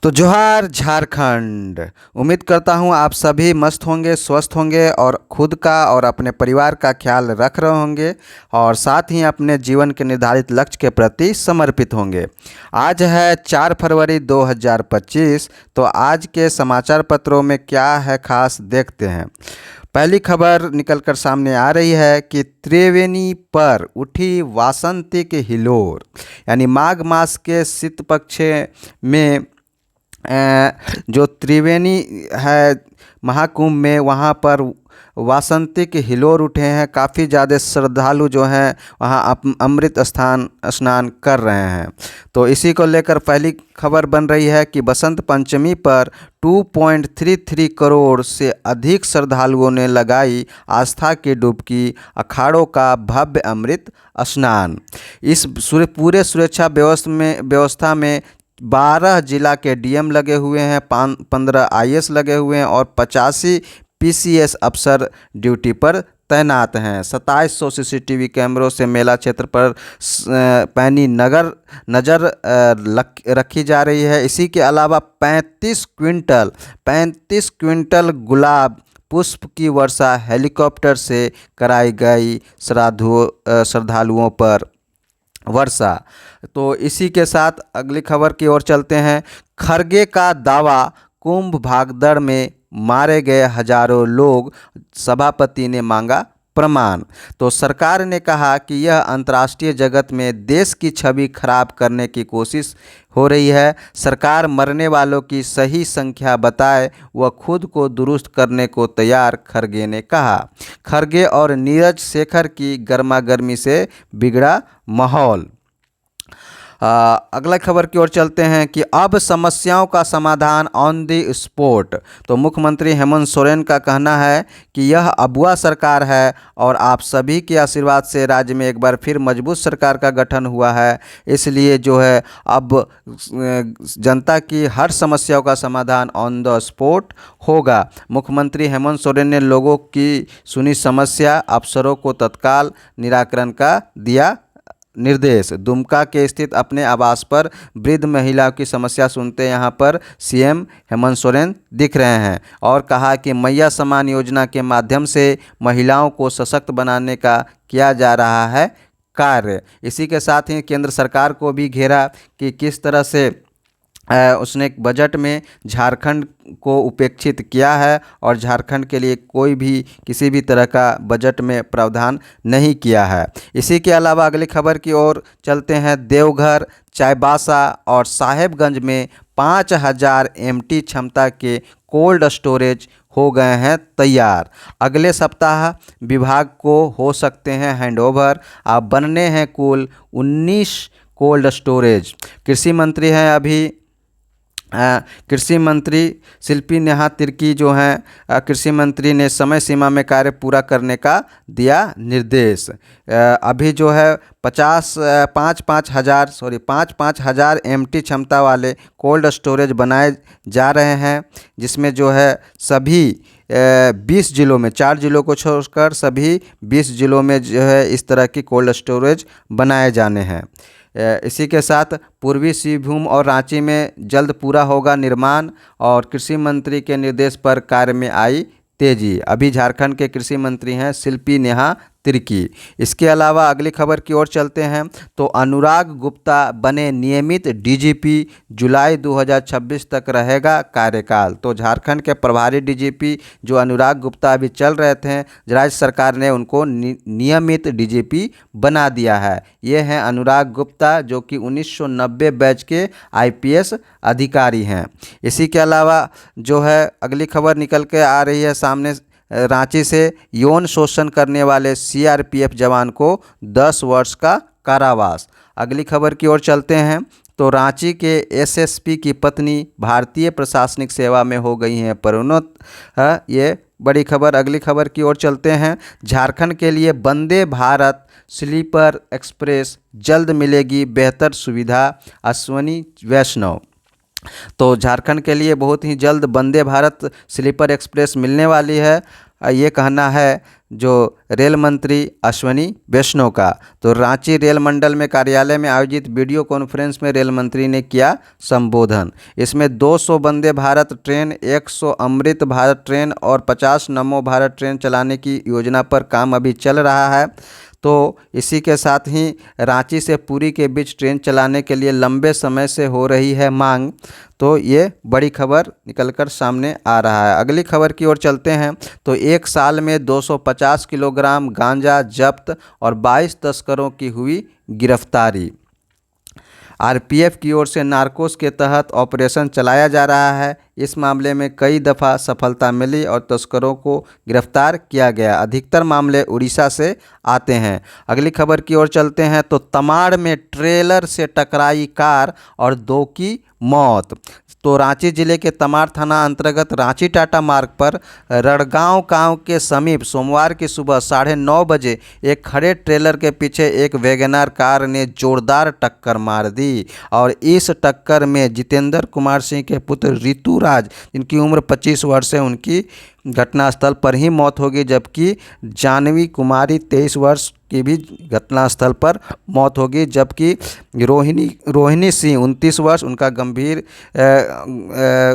तो जोहार झारखंड। उम्मीद करता हूँ आप सभी मस्त होंगे, स्वस्थ होंगे और खुद का और अपने परिवार का ख्याल रख रहे होंगे और साथ ही अपने जीवन के निर्धारित लक्ष्य के प्रति समर्पित होंगे। आज है 4 फरवरी 2025। तो आज के समाचार पत्रों में क्या है खास, देखते हैं। पहली खबर निकलकर सामने आ रही है कि त्रिवेणी पर उठी वासंतिक हिलोर, यानी माघ मास के शीत पक्ष में जो त्रिवेणी है महाकुंभ में, वहाँ पर वासंतिक हिलोर उठे हैं। काफ़ी ज़्यादा श्रद्धालु जो हैं वहाँ अमृत स्नान कर रहे हैं। तो इसी को लेकर पहली खबर बन रही है कि बसंत पंचमी पर 2.33 करोड़ से अधिक श्रद्धालुओं ने लगाई आस्था की डुबकी, अखाड़ों का भव्य अमृत स्नान। इस पूरे सुरक्षा व्यवस्था में 12 जिला के डीएम लगे हुए हैं, 15 आईएएस लगे हुए हैं और 85 पीसीएस अफसर ड्यूटी पर तैनात हैं। 2700 सीसीटीवी कैमरों से मेला क्षेत्र पर पैनी नज़र रखी जा रही है। इसी के अलावा 35 क्विंटल गुलाब पुष्प की वर्षा हेलीकॉप्टर से कराई गई श्रद्धालुओं पर वर्षा। तो इसी के साथ अगली खबर की ओर चलते हैं। खरगे का दावा, कुंभ भागदड़ में मारे गए हजारों लोग, सभापति ने मांगा प्रमाण। तो सरकार ने कहा कि यह अंतर्राष्ट्रीय जगत में देश की छवि खराब करने की कोशिश हो रही है। सरकार मरने वालों की सही संख्या बताए, वह खुद को दुरुस्त करने को तैयार, खरगे ने कहा। खरगे और नीरज शेखर की गर्मागर्मी से बिगड़ा माहौल। अगला खबर की ओर चलते हैं कि अब समस्याओं का समाधान ऑन द स्पॉट। तो मुख्यमंत्री हेमंत सोरेन का कहना है कि यह अबुआ सरकार है और आप सभी के आशीर्वाद से राज्य में एक बार फिर मजबूत सरकार का गठन हुआ है। इसलिए जो है अब जनता की हर समस्याओं का समाधान ऑन द स्पॉट होगा। मुख्यमंत्री हेमंत सोरेन ने लोगों की सुनी समस्या, अफसरों को तत्काल निराकरण का दिया निर्देश। दुमका के स्थित अपने आवास पर वृद्ध महिलाओं की समस्या सुनते यहाँ पर सीएम हेमंत सोरेन दिख रहे हैं और कहा कि मैया सम्मान योजना के माध्यम से महिलाओं को सशक्त बनाने का किया जा रहा है कार्य। इसी के साथ ही केंद्र सरकार को भी घेरा कि किस तरह से उसने बजट में झारखंड को उपेक्षित किया है और झारखंड के लिए कोई भी किसी भी तरह का बजट में प्रावधान नहीं किया है। इसी के अलावा अगली खबर की ओर चलते हैं। देवघर, चाईबासा और साहेबगंज में 5000 एमटी क्षमता के कोल्ड स्टोरेज हो गए हैं तैयार। अगले सप्ताह विभाग को हो सकते हैं हैंडओवर। अब बनने हैं कुल 19 कोल्ड स्टोरेज। कृषि मंत्री शिल्पी नेहा तिर्की जो हैं कृषि मंत्री ने समय सीमा में कार्य पूरा करने का दिया निर्देश। अभी जो है 5-5 हज़ार एमटी क्षमता वाले कोल्ड स्टोरेज बनाए जा रहे हैं, जिसमें जो है सभी 20 जिलों में, 4 जिलों को छोड़कर सभी 20 जिलों में जो है इस तरह की कोल्ड स्टोरेज बनाए जाने हैं। इसी के साथ पूर्वी सिंहभूम और रांची में जल्द पूरा होगा निर्माण और कृषि मंत्री के निर्देश पर कार्य में आई तेजी। अभी झारखंड के कृषि मंत्री हैं शिल्पी नेहा तिर्की। इसके अलावा अगली खबर की ओर चलते हैं। तो अनुराग गुप्ता बने नियमित डीजीपी, जुलाई 2026 तक रहेगा कार्यकाल। तो झारखंड के प्रभारी डीजीपी जो अनुराग गुप्ता अभी चल रहे थे, राज्य सरकार ने उनको नियमित डीजीपी बना दिया है। ये हैं अनुराग गुप्ता जो कि 1990 बैच के आईपीएस अधिकारी हैं। इसी के अलावा जो है अगली खबर निकल के आ रही है सामने, रांची से यौन शोषण करने वाले सीआरपीएफ जवान को 10 वर्ष का कारावास। अगली खबर की ओर चलते हैं। तो रांची के एसएसपी की पत्नी भारतीय प्रशासनिक सेवा में हो गई हैं प्रोन्नत। ये बड़ी खबर। अगली खबर की ओर चलते हैं। झारखंड के लिए वंदे भारत स्लीपर एक्सप्रेस जल्द मिलेगी बेहतर सुविधा, अश्वनी वैष्णव। तो झारखंड के लिए बहुत ही जल्द वंदे भारत स्लीपर एक्सप्रेस मिलने वाली है, ये कहना है जो रेल मंत्री अश्विनी वैष्णव का। तो रांची रेल मंडल में कार्यालय में आयोजित वीडियो कॉन्फ्रेंस में रेल मंत्री ने किया संबोधन। इसमें 200 वंदे भारत ट्रेन, 100 अमृत भारत ट्रेन और 50 नमो भारत ट्रेन चलाने की योजना पर काम अभी चल रहा है। तो इसी के साथ ही रांची से पुरी के बीच ट्रेन चलाने के लिए लंबे समय से हो रही है मांग। तो ये बड़ी खबर निकलकर सामने आ रहा है। अगली खबर की ओर चलते हैं। तो एक साल में 250 किलोग्राम गांजा जब्त और 22 तस्करों की हुई गिरफ्तारी। आरपीएफ की ओर से नार्कोस के तहत ऑपरेशन चलाया जा रहा है। इस मामले में कई दफ़ा सफलता मिली और तस्करों को गिरफ्तार किया गया। अधिकतर मामले उड़ीसा से आते हैं। अगली खबर की ओर चलते हैं। तो तमाड़ में ट्रेलर से टकराई कार और 2 की मौत। तो रांची जिले के तमाड़ थाना अंतर्गत रांची टाटा मार्ग पर रड़गांव गांव के समीप सोमवार की सुबह 9:30 बजे एक खड़े ट्रेलर के पीछे एक वैगनआर कार ने जोरदार टक्कर मार दी और इस टक्कर में जितेंद्र कुमार सिंह के पुत्र ऋतुराज, जिनकी उम्र 25 वर्ष है, उनकी घटनास्थल पर ही मौत हो गई, जबकि जानवी कुमारी 23 वर्ष की भी घटनास्थल पर मौत हो गई, जबकि रोहिणी सिंह 29 वर्ष, उनका गंभीर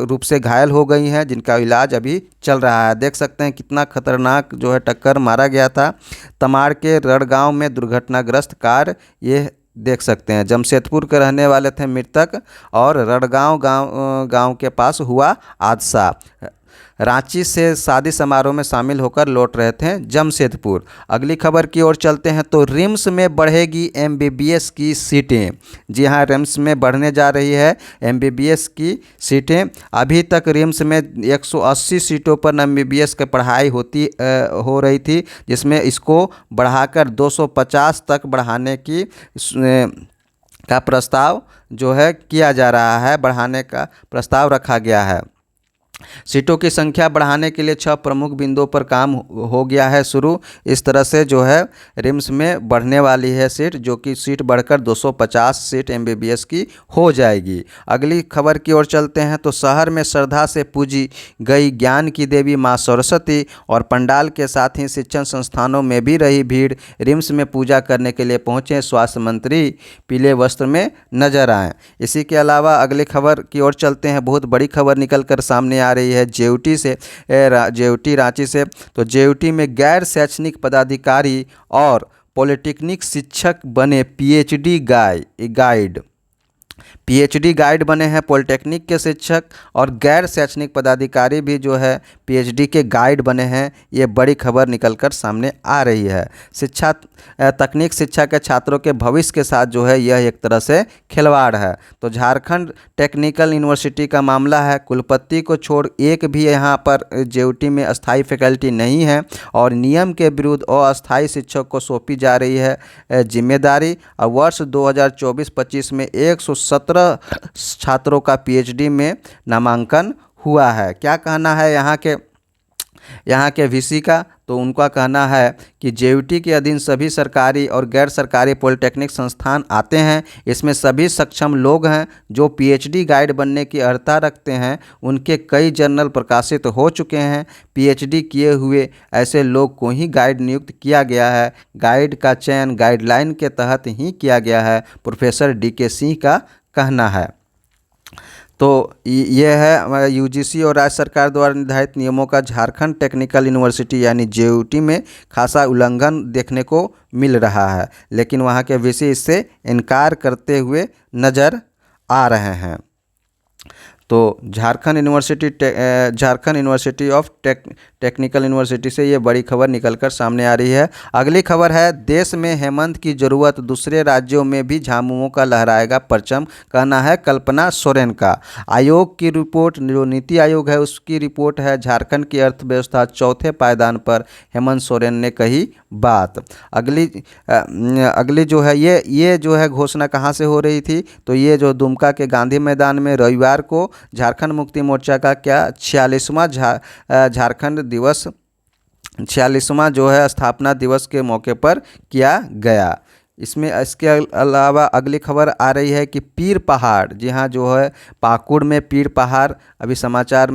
रूप से घायल हो गई हैं, जिनका इलाज अभी चल रहा है। देख सकते हैं कितना खतरनाक जो है टक्कर मारा गया था। तमाड़ के रड़गांव में दुर्घटनाग्रस्त कार, ये देख सकते हैं जमशेदपुर के रहने वाले थे मृतक और रड़गांव गांव के पास हुआ हादसा। रांची से शादी समारोह में शामिल होकर लौट रहे थे जमशेदपुर। अगली खबर की ओर चलते हैं। तो रिम्स में बढ़ेगी एमबीबीएस की सीटें। जी हाँ, रिम्स में बढ़ने जा रही है एमबीबीएस की सीटें। अभी तक रिम्स में 180 सीटों पर एमबीबीएस की पढ़ाई हो रही थी, जिसमें इसको बढ़ाकर 250 तक बढ़ाने का प्रस्ताव जो है किया जा रहा है, बढ़ाने का प्रस्ताव रखा गया है। सीटों की संख्या बढ़ाने के लिए 6 प्रमुख बिंदुओं पर काम हो गया है शुरू। इस तरह से जो है रिम्स में बढ़ने वाली है सीट, जो कि सीट बढ़कर 250 सीट एमबीबीएस की हो जाएगी। अगली खबर की ओर चलते हैं। तो शहर में श्रद्धा से पूजी गई ज्ञान की देवी मां सरस्वती और पंडाल के साथ ही शिक्षण संस्थानों में भी रही भीड़। रिम्स में पूजा करने के लिए पहुंचे स्वास्थ्य मंत्री पीले वस्त्र में नजर आए। इसी के अलावा अगली खबर की ओर चलते हैं। बहुत बड़ी खबर निकल कर सामने आ रही है जेयूटी रांची से। तो जेयूटी में गैर शैक्षणिक पदाधिकारी और पॉलिटेक्निक शिक्षक बने पीएचडी गाइड बने हैं पॉलिटेक्निक के शिक्षक, और गैर शैक्षणिक पदाधिकारी भी जो है पीएचडी के गाइड बने हैं। ये बड़ी खबर निकलकर सामने आ रही है। तकनीक शिक्षा के छात्रों के भविष्य के साथ जो है यह एक तरह से खिलवाड़ है। तो झारखंड टेक्निकल यूनिवर्सिटी का मामला है। कुलपति को छोड़ एक भी यहाँ पर जेयूटी में अस्थायी फैकल्टी नहीं है और नियम के विरुद्ध अस्थायी शिक्षक को सौंपी जा रही है जिम्मेदारी। और वर्ष 2024-25 में 117 छात्रों का पीएचडी में नामांकन हुआ है। क्या कहना है यहाँ के वीसी का? तो उनका कहना है कि जेयूटी के अधीन सभी सरकारी और गैर सरकारी पॉलिटेक्निक संस्थान आते हैं। इसमें सभी सक्षम लोग हैं जो पीएचडी गाइड बनने की अर्हता रखते हैं। उनके कई जर्नल प्रकाशित हो चुके हैं। पीएचडी किए हुए ऐसे लोग को ही गाइड नियुक्त किया गया है। गाइड का चयन गाइडलाइन के तहत ही किया गया है, प्रोफेसर डीके सिंह का कहना है। तो ये है यूजीसी और राज्य सरकार द्वारा निर्धारित नियमों का झारखंड टेक्निकल यूनिवर्सिटी यानी जेयूटी में खासा उल्लंघन देखने को मिल रहा है, लेकिन वहाँ के वीसी इससे इनकार करते हुए नज़र आ रहे हैं। तो Jharkhand university of technical university से ये बड़ी खबर निकलकर सामने आ रही है। अगली खबर है, देश में हेमंत की ज़रूरत, दूसरे राज्यों में भी झामुमो का लहराएगा परचम, कहना है कल्पना सोरेन का। आयोग की रिपोर्ट, जो नीति आयोग है उसकी रिपोर्ट है, झारखंड की अर्थव्यवस्था चौथे पायदान पर, हेमंत सोरेन ने कही बात। अगली जो है ये जो है घोषणा कहाँ से हो रही थी? तो ये जो दुमका के गांधी मैदान में रविवार को झारखंड मुक्ति मोर्चा का 46वां झारखंड दिवस 46वां जो है स्थापना दिवस के मौके पर किया गया। इसमें इसके अलावा अगली खबर आ रही है कि पीर पहाड़, जी हाँ, जो है पाकुड़ में पीर पहाड़ अभी समाचार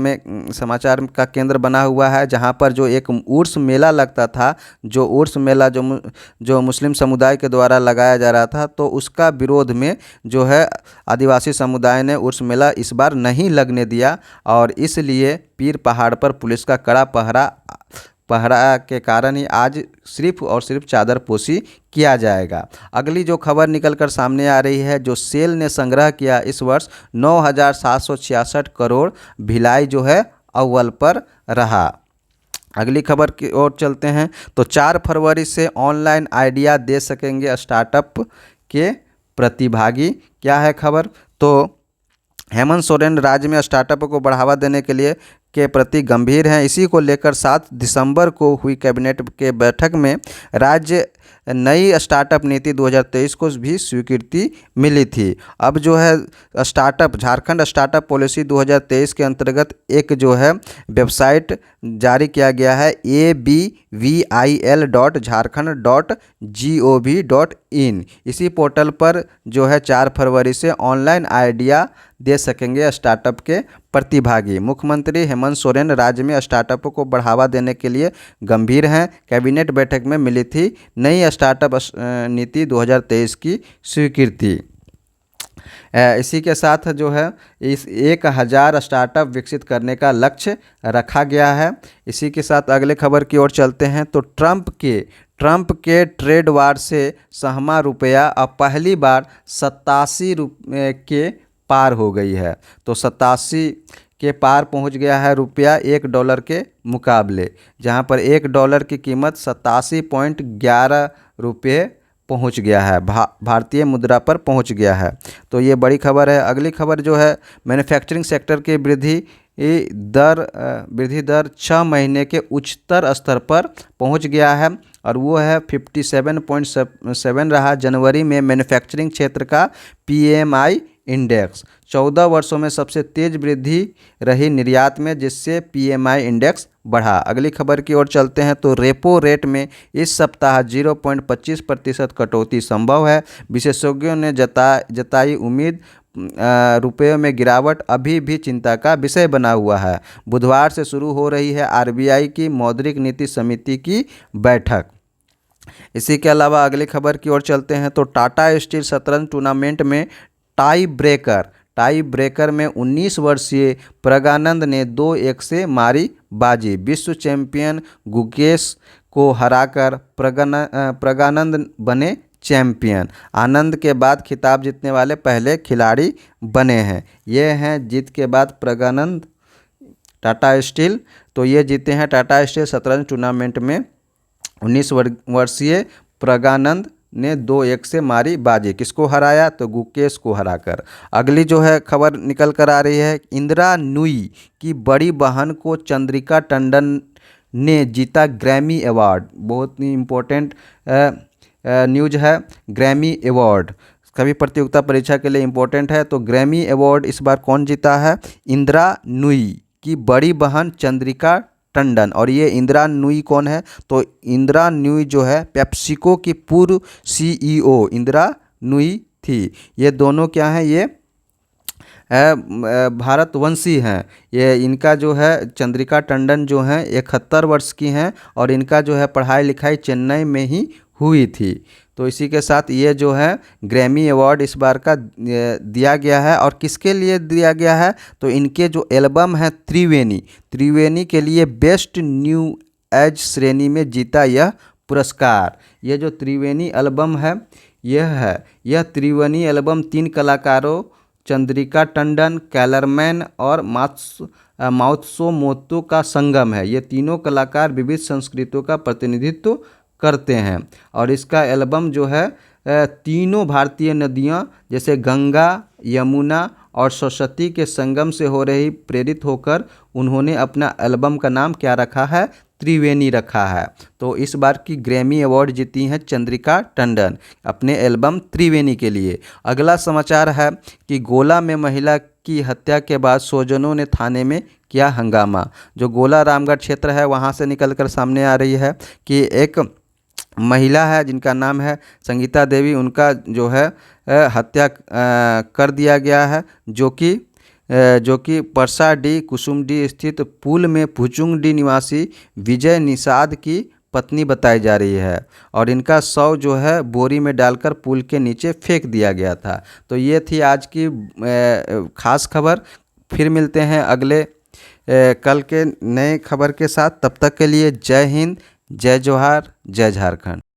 का केंद्र बना हुआ है, जहाँ पर जो एक उर्स मेला लगता था, जो उर्स मेला जो मुस्लिम समुदाय के द्वारा लगाया जा रहा था, तो उसका विरोध में जो है आदिवासी समुदाय ने उर्स मेला इस बार नहीं लगने दिया, और इसलिए पीर पहाड़ पर पुलिस का कड़ा पहरा के कारण ही आज सिर्फ और सिर्फ चादरपोशी किया जाएगा। अगली जो खबर निकल कर सामने आ रही है, जो सेल ने संग्रह किया इस वर्ष 9,766 करोड़, भिलाई जो है अव्वल पर रहा। अगली खबर की ओर चलते हैं, तो 4 फरवरी से ऑनलाइन आइडिया दे सकेंगे स्टार्टअप के प्रतिभागी। क्या है खबर? तो हेमंत सोरेन राज्य में स्टार्टअप को बढ़ावा देने के प्रति गंभीर हैं। इसी को लेकर 7 दिसंबर को हुई कैबिनेट के बैठक में राज्य नई स्टार्टअप नीति 2023 को भी स्वीकृति मिली थी। अब जो है झारखंड स्टार्टअप पॉलिसी 2023 के अंतर्गत एक जो है वेबसाइट जारी किया गया है, abvil.jharkhand.gov.in। इसी पोर्टल पर जो है 4 फरवरी से ऑनलाइन आइडिया दे सकेंगे स्टार्टअप के प्रतिभागी। मुख्यमंत्री हेमंत सोरेन राज्य में स्टार्टअप को बढ़ावा देने के लिए गंभीर हैं। कैबिनेट बैठक में मिली थी नई स्टार्टअप नीति 2023 की स्वीकृति। इसी के साथ जो है इस 1000 स्टार्टअप विकसित करने का लक्ष्य रखा गया है। इसी के साथ अगले खबर की ओर चलते हैं, तो ट्रंप के ट्रेड वार से सहमा रुपया अब पहली बार 87 रुपये के पार हो गई है। तो 87 के पार पहुंच गया है रुपया $1 के मुकाबले, जहां पर $1 की कीमत 87.11 रुपये पहुंच गया है, भारतीय मुद्रा पर पहुंच गया है। तो ये बड़ी खबर है। अगली खबर जो है मैन्युफैक्चरिंग सेक्टर की वृद्धि दर 6 महीने के उच्चतर स्तर पर पहुंच गया है, और वो है 57.7 रहा। जनवरी में मैन्युफैक्चरिंग क्षेत्र का PMI इंडेक्स 14 वर्षों में सबसे तेज वृद्धि रही निर्यात में, जिससे PMI इंडेक्स बढ़ा। अगली खबर की ओर चलते हैं, तो रेपो रेट में इस सप्ताह 0.25% कटौती संभव है। विशेषज्ञों ने जताई उम्मीद, रुपये में गिरावट अभी भी चिंता का विषय बना हुआ है। बुधवार से शुरू हो रही है RBI की मौद्रिक नीति समिति की बैठक। इसी के अलावा अगली खबर की ओर चलते हैं, तो टाटा स्टील शतरंज टूर्नामेंट में टाई ब्रेकर में 19 वर्षीय प्रज्ञानंद ने 2-1 से मारी बाजी। विश्व चैंपियन गुकेश को हराकर प्रज्ञानंद बने चैंपियन। आनंद के बाद खिताब जीतने वाले पहले खिलाड़ी बने हैं। ये हैं जीत के बाद प्रज्ञानंद, टाटा स्टील। तो ये जीते हैं टाटा स्टील शतरंज टूर्नामेंट में 19 वर्षीय प्रज्ञानंद ने 2-1 से मारी बाजी। किसको हराया? तो गुकेश को हराकर। अगली जो है खबर निकल कर आ रही है, इंदिरा नूई की बड़ी बहन को चंद्रिका टंडन ने जीता ग्रैमी अवार्ड। बहुत ही इम्पोर्टेंट न्यूज है। ग्रैमी अवार्ड कभी प्रतियोगिता परीक्षा के लिए इम्पोर्टेंट है। तो ग्रैमी अवार्ड इस बार कौन जीता है? इंदिरा नूई की बड़ी बहन चंद्रिका टंडन। और ये इंदिरा नूई कौन है? तो इंदिरा नूई जो है पेप्सिको की पूर्व CEO इंदिरा नूई थी। ये दोनों क्या हैं? ये भारतवंशी हैं। ये इनका जो है चंद्रिका टंडन जो हैं 71 वर्ष की हैं, और इनका जो है पढ़ाई लिखाई चेन्नई में ही हुई थी। तो इसी के साथ ये जो है ग्रैमी अवार्ड इस बार का दिया गया है। और किसके लिए दिया गया है? तो इनके जो एल्बम है त्रिवेणी के लिए बेस्ट न्यू एज श्रेणी में जीता यह पुरस्कार। ये जो त्रिवेणी एल्बम है यह त्रिवेणी एल्बम 3 कलाकारों चंद्रिका टंडन, कैलरमैन और मात्सुमोतो का संगम है। ये तीनों कलाकार विविध संस्कृतियों का प्रतिनिधित्व करते हैं। और इसका एल्बम जो है तीनों भारतीय नदियाँ जैसे गंगा, यमुना और सरस्वती के संगम से हो रही प्रेरित होकर उन्होंने अपना एल्बम का नाम क्या रखा है? त्रिवेणी रखा है। तो इस बार की ग्रैमी अवार्ड जीती हैं चंद्रिका टंडन अपने एल्बम त्रिवेणी के लिए। अगला समाचार है कि गोला में महिला की हत्या के बाद स्वजनों ने थाने में किया हंगामा। जो गोला रामगढ़ क्षेत्र है वहाँ से निकलकर सामने आ रही है कि एक महिला है जिनका नाम है संगीता देवी, उनका जो है हत्या कर दिया गया है, जो कि परसाडी कुसुमडी स्थित पुल में पुचुंगडी निवासी विजय निषाद की पत्नी बताई जा रही है। और इनका शव जो है बोरी में डालकर पुल के नीचे फेंक दिया गया था। तो ये थी आज की खास खबर। फिर मिलते हैं अगले कल के नए खबर के साथ। तब तक के लिए जय हिंद, जय जोहार, जय झारखंड।